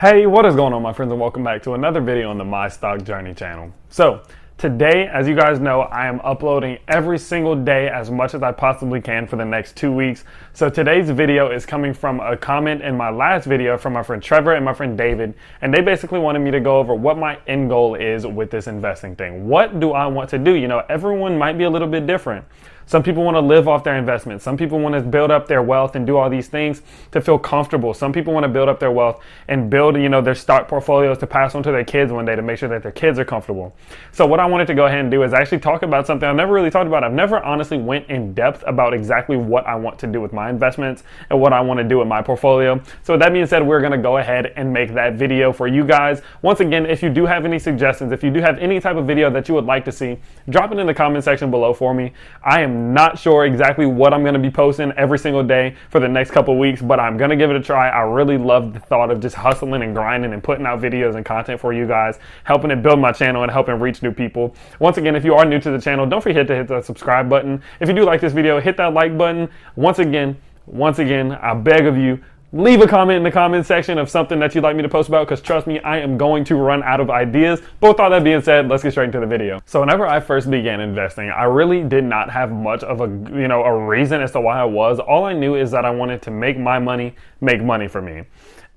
Hey, what is going on, my friends, and welcome back to another video on the My Stock Journey channel. So today, as you guys know, I am uploading every single day as much as I possibly can for the next 2 weeks. So today's video is coming from a comment in my last video from my friend Trevor and my friend David, and they basically wanted me to go over what my end goal is with this investing thing. What do I want to do? You know, everyone might be a little bit different. Some people want to live off their investments. Some people want to build up their wealth and do all these things to feel comfortable. Some people want to build up their wealth and build, their stock portfolios to pass on to their kids one day to make sure that their kids are comfortable. So what I wanted to go ahead and do is actually talk about something I've never really talked about. I've never honestly went in depth about exactly what I want to do with my investments and what I want to do with my portfolio. So with that being said, we're going to go ahead and make that video for you guys. Once again, if you do have any suggestions, if you do have any type of video that you would like to see, drop it in the comment section below for me. I am not sure exactly what I'm going to be posting every single day for the next couple weeks, but I'm going to give it a try. I really love the thought of just hustling and grinding and putting out videos and content for you guys, helping it build my channel and helping reach new people. Once again, if you are new to the channel, don't forget to hit that subscribe button. If you do like this video, hit that like button. Once again, I beg of you, leave a comment in the comment section of something that you'd like me to post about, because trust me, I am going to run out of ideas. But with all that being said, let's get straight into the video. So whenever I first began investing, I really did not have much of a reason as to why I was. All I knew is that I wanted to make my money make money for me.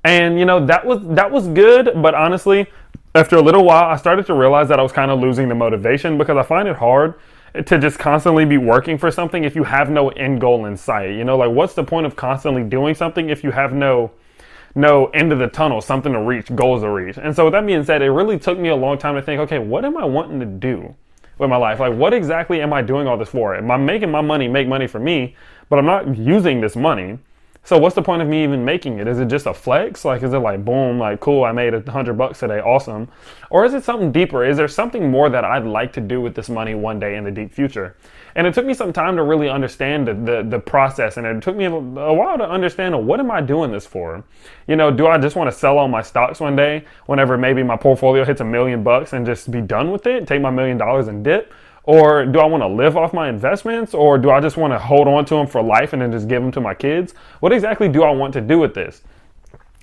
And that was good, but honestly, after a little while, I started to realize that I was kind of losing the motivation, because I find it hard to just constantly be working for something if you have no end goal in sight. Like, what's the point of constantly doing something if you have no end of the tunnel, something to reach, goals to reach? And so with that being said, it really took me a long time to think, okay, what am I wanting to do with my life? Like, what exactly am I doing all this for? Am I making my money make money for me, but I'm not using this money? So what's the point of me even making it? Is it just a flex? Like, is it like, boom, like, cool, I made $100 today, awesome? Or is it something deeper? Is there something more that I'd like to do with this money one day in the deep future? And it took me some time to really understand the process. And it took me a while to understand, what am I doing this for? Do I just want to sell all my stocks one day whenever maybe my portfolio hits $1 million and just be done with it, take my $1 million and dip? Or do I want to live off my investments? Or do I just want to hold on to them for life and then just give them to my kids? What exactly do I want to do with this?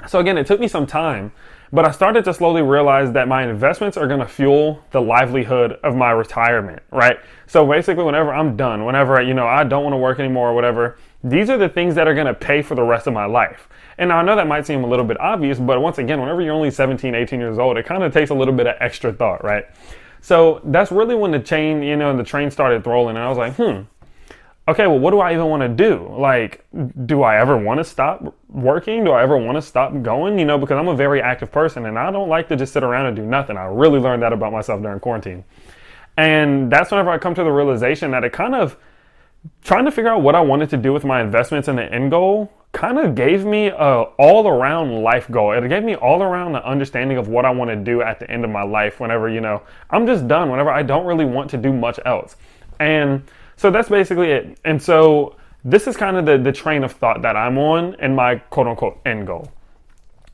So again, it took me some time, but I started to slowly realize that my investments are going to fuel the livelihood of my retirement, right? So basically, whenever I'm done, whenever I don't want to work anymore or whatever, these are the things that are going to pay for the rest of my life. And now I know that might seem a little bit obvious, but once again, whenever you're only 17, 18 years old, it kind of takes a little bit of extra thought, right? So that's really when the train started rolling, and I was like, okay, well, what do I even want to do? Like, do I ever want to stop working? Do I ever want to stop going? Because I'm a very active person, and I don't like to just sit around and do nothing. I really learned that about myself during quarantine. And that's whenever I come to the realization that it kind of, trying to figure out what I wanted to do with my investments and the end goal kind of gave me a all-around life goal. It gave me all around the understanding of what I want to do at the end of my life whenever, I'm just done, whenever I don't really want to do much else. And so that's basically it. And so this is kind of the train of thought that I'm on in my quote-unquote end goal.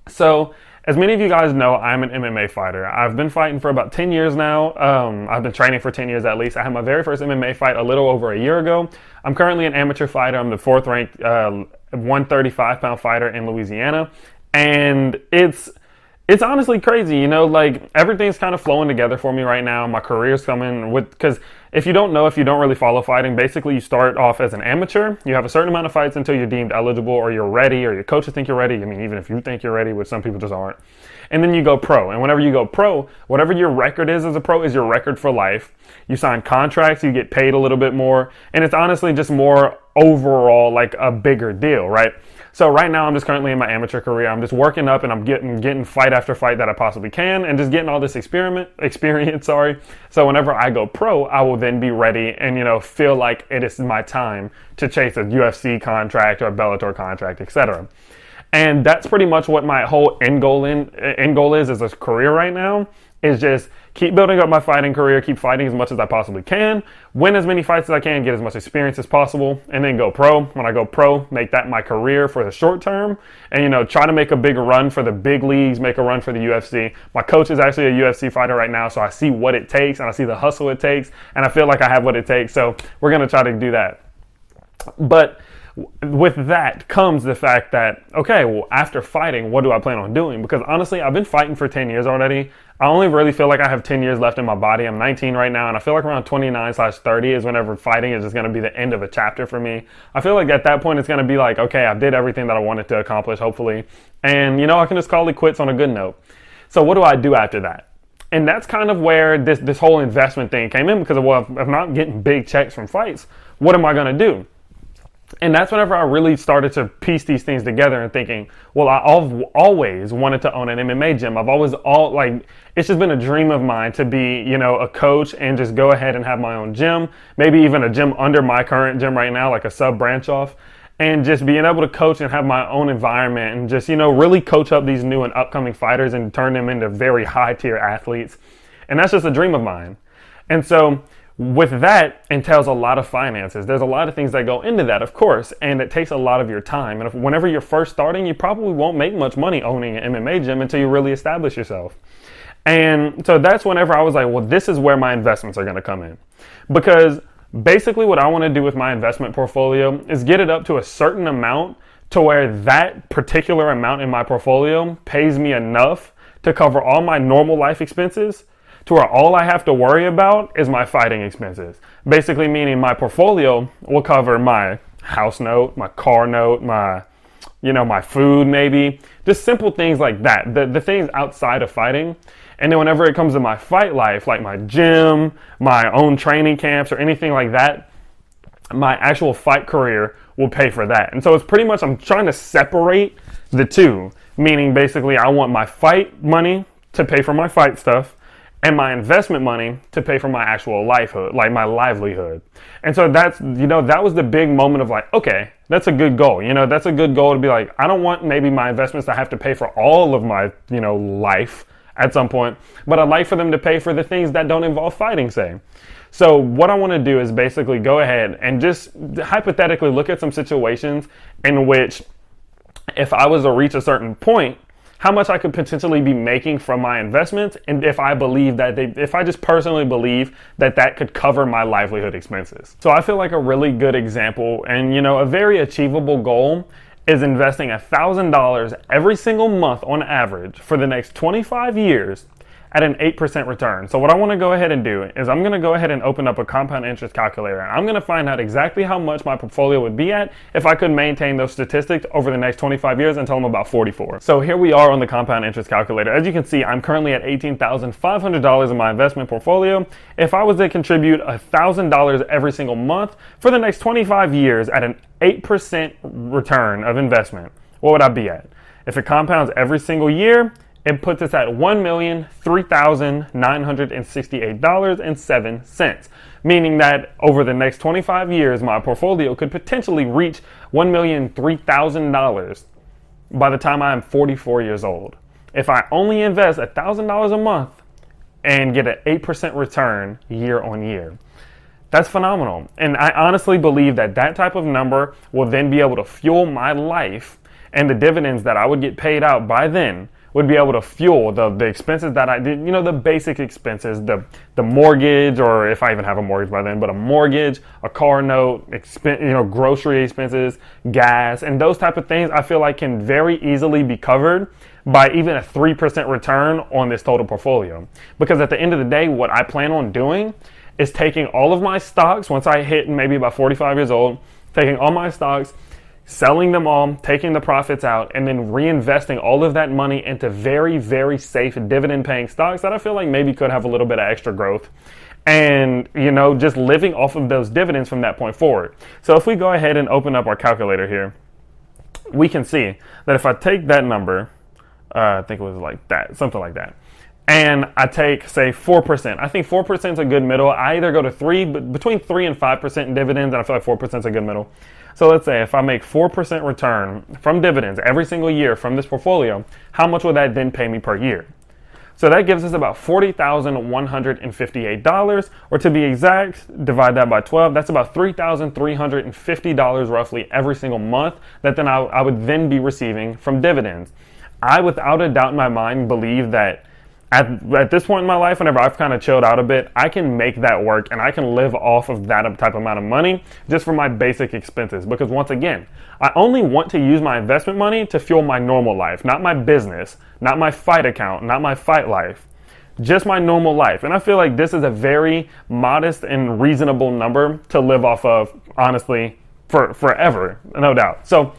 So as many of you guys know, I'm an MMA fighter. I've been fighting for about 10 years now. I've been training for 10 years at least. I had my very first MMA fight a little over a year ago. I'm currently an amateur fighter. I'm the 4th ranked 135-pound fighter in Louisiana. And it's honestly crazy, like everything's kind of flowing together for me right now. My career's coming because if you don't know, if you don't really follow fighting, basically you start off as an amateur. You have a certain amount of fights until you're deemed eligible or you're ready or your coaches think you're ready. I mean, even if you think you're ready, which some people just aren't. And then you go pro. And whenever you go pro, whatever your record is as a pro is your record for life. You sign contracts, you get paid a little bit more. And it's honestly just more overall like a bigger deal, right? So right now I'm just currently in my amateur career. I'm just working up and I'm getting fight after fight that I possibly can and just getting all this experience. So whenever I go pro, I will then be ready and, feel like it is my time to chase a UFC contract or a Bellator contract, etc. And that's pretty much what my whole end goal is as a career right now, is just keep building up my fighting career, keep fighting as much as I possibly can, win as many fights as I can, get as much experience as possible, and then go pro. When I go pro, make that my career for the short term, and try to make a big run for the big leagues, make a run for the UFC. My coach is actually a UFC fighter right now, so I see what it takes, and I see the hustle it takes, and I feel like I have what it takes, so we're going to try to do that. But with that comes the fact that, okay, well, after fighting, what do I plan on doing? Because honestly, I've been fighting for 10 years already. I only really feel like I have 10 years left in my body. I'm 19 right now, and I feel like around 29/30 is whenever fighting is just going to be the end of a chapter for me. I feel like at that point, it's going to be like, okay, I did everything that I wanted to accomplish, hopefully. And, I can just call it quits on a good note. So what do I do after that? And that's kind of where this whole investment thing came in, because, well, if I'm not getting big checks from fights, what am I going to do? And that's whenever I really started to piece these things together and thinking, well, I've always wanted to own an MMA gym. It's just been a dream of mine to be, a coach and just go ahead and have my own gym, maybe even a gym under my current gym right now, like a sub branch off, and just being able to coach and have my own environment and just, really coach up these new and upcoming fighters and turn them into very high tier athletes. And that's just a dream of mine. And so with that entails a lot of finances. There's a lot of things that go into that, of course, and it takes a lot of your time. And whenever you're first starting, you probably won't make much money owning an MMA gym until you really establish yourself. And so that's whenever I was like, well, this is where my investments are going to come in. Because basically what I want to do with my investment portfolio is get it up to a certain amount to where that particular amount in my portfolio pays me enough to cover all my normal life expenses, to where all I have to worry about is my fighting expenses. Basically meaning my portfolio will cover my house note, my car note, my food maybe. Just simple things like that. The things outside of fighting. And then whenever it comes to my fight life, like my gym, my own training camps, or anything like that, my actual fight career will pay for that. And so it's pretty much, I'm trying to separate the two. Meaning basically I want my fight money to pay for my fight stuff, and my investment money to pay for my actual my livelihood. And so that's, that was the big moment of like, okay, that's a good goal. That's a good goal to be like, I don't want maybe my investments to have to pay for all of my, life at some point, but I'd like for them to pay for the things that don't involve fighting, say. So what I want to do is basically go ahead and just hypothetically look at some situations in which if I was to reach a certain point, how much I could potentially be making from my investments, and if I just personally believe that could cover my livelihood expenses. So I feel like a really good example and, a very achievable goal is investing $1,000 every single month on average for the next 25 years at an 8% return. So what I want to go ahead and do is I'm going to go ahead and open up a compound interest calculator. And I'm going to find out exactly how much my portfolio would be at if I could maintain those statistics over the next 25 years until I'm about 44. So here we are on the compound interest calculator. As you can see, I'm currently at $18,500 in my investment portfolio. If I was to contribute $1,000 every single month for the next 25 years at an 8% return of investment, what would I be at? If it compounds every single year, it puts us at $1,003,968.07, meaning that over the next 25 years, my portfolio could potentially reach $1,003,000 by the time I am 44 years old. If I only invest $1,000 a month and get an 8% return year on year. That's phenomenal. And I honestly believe that type of number will then be able to fuel my life, and the dividends that I would get paid out by then would be able to fuel the expenses that I did, the basic expenses, the mortgage, or if I even have a mortgage by then, but a mortgage, a car note, grocery expenses, gas, and those type of things I feel like can very easily be covered by even a 3% return on this total portfolio. Because at the end of the day, what I plan on doing is taking all of my stocks once I hit maybe about 45 years old, taking all my stocks, selling them all, taking the profits out, and then reinvesting all of that money into very, very safe dividend-paying stocks that I feel like maybe could have a little bit of extra growth. And, just living off of those dividends from that point forward. So if we go ahead and open up our calculator here, we can see that if I take that number, I think it was like that, something like that, and I take, say, 4%. I think 4% is a good middle. I either go to between 3 and 5% in dividends, and I feel like 4% is a good middle. So let's say if I make 4% return from dividends every single year from this portfolio, how much would that then pay me per year? So that gives us about $40,158, or to be exact, divide that by 12, that's about $3,350 roughly every single month that then I would then be receiving from dividends. I, without a doubt in my mind, believe that at this point in my life, whenever I've kind of chilled out a bit, I can make that work and I can live off of that type amount of money just for my basic expenses. Because once again, I only want to use my investment money to fuel my normal life, not my business, not my fight account, not my fight life, just my normal life. And I feel like this is a very modest and reasonable number to live off of, honestly, for forever, no doubt. So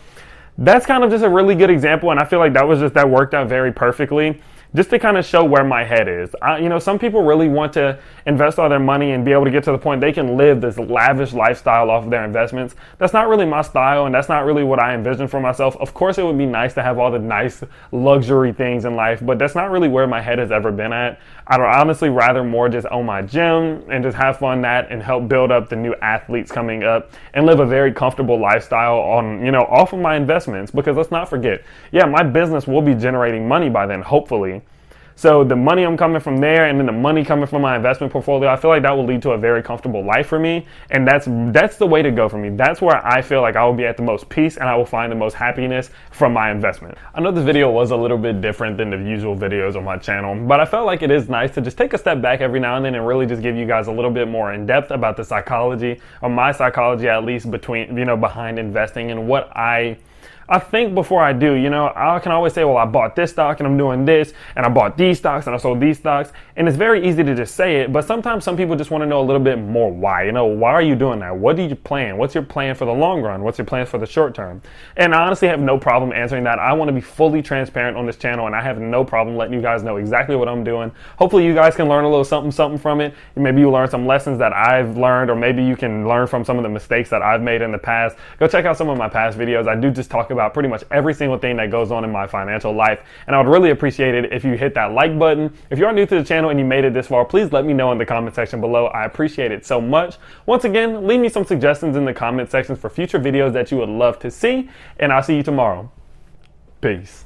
that's kind of just a really good example, and I feel like that worked out very perfectly, just to kind of show where my head is. Some people really want to invest all their money and be able to get to the point they can live this lavish lifestyle off of their investments. That's not really my style, and that's not really what I envision for myself. Of course, it would be nice to have all the nice luxury things in life, but that's not really where my head has ever been at. I'd honestly rather more just own my gym and just have fun and help build up the new athletes coming up and live a very comfortable lifestyle off of my investments. Because let's not forget, my business will be generating money by then, hopefully. So the money I'm coming from there, and then the money coming from my investment portfolio, I feel like that will lead to a very comfortable life for me. And that's the way to go for me. That's where I feel like I will be at the most peace and I will find the most happiness from my investment. I know this video was a little bit different than the usual videos on my channel, but I felt like it is nice to just take a step back every now and then and really just give you guys a little bit more in depth about the psychology, or my psychology at least, behind investing and what I think before I do. I can always say, well, I bought this stock and I'm doing this, and I bought these stocks and I sold these stocks. And it's very easy to just say it, but sometimes some people just want to know a little bit more why. Why are you doing that? What do you plan? What's your plan for the long run? What's your plan for the short term? And I honestly have no problem answering that. I want to be fully transparent on this channel, and I have no problem letting you guys know exactly what I'm doing. Hopefully you guys can learn a little something from it. Maybe you learn some lessons that I've learned, or maybe you can learn from some of the mistakes that I've made in the past. Go check out some of my past videos. I do just talk about pretty much every single thing that goes on in my financial life, and I would really appreciate it if you hit that like button. If you are new to the channel and you made it this far, please let me know in the comment section below. I appreciate it so much. Once again, leave me some suggestions in the comment sections for future videos that you would love to see, and I'll see you tomorrow. Peace.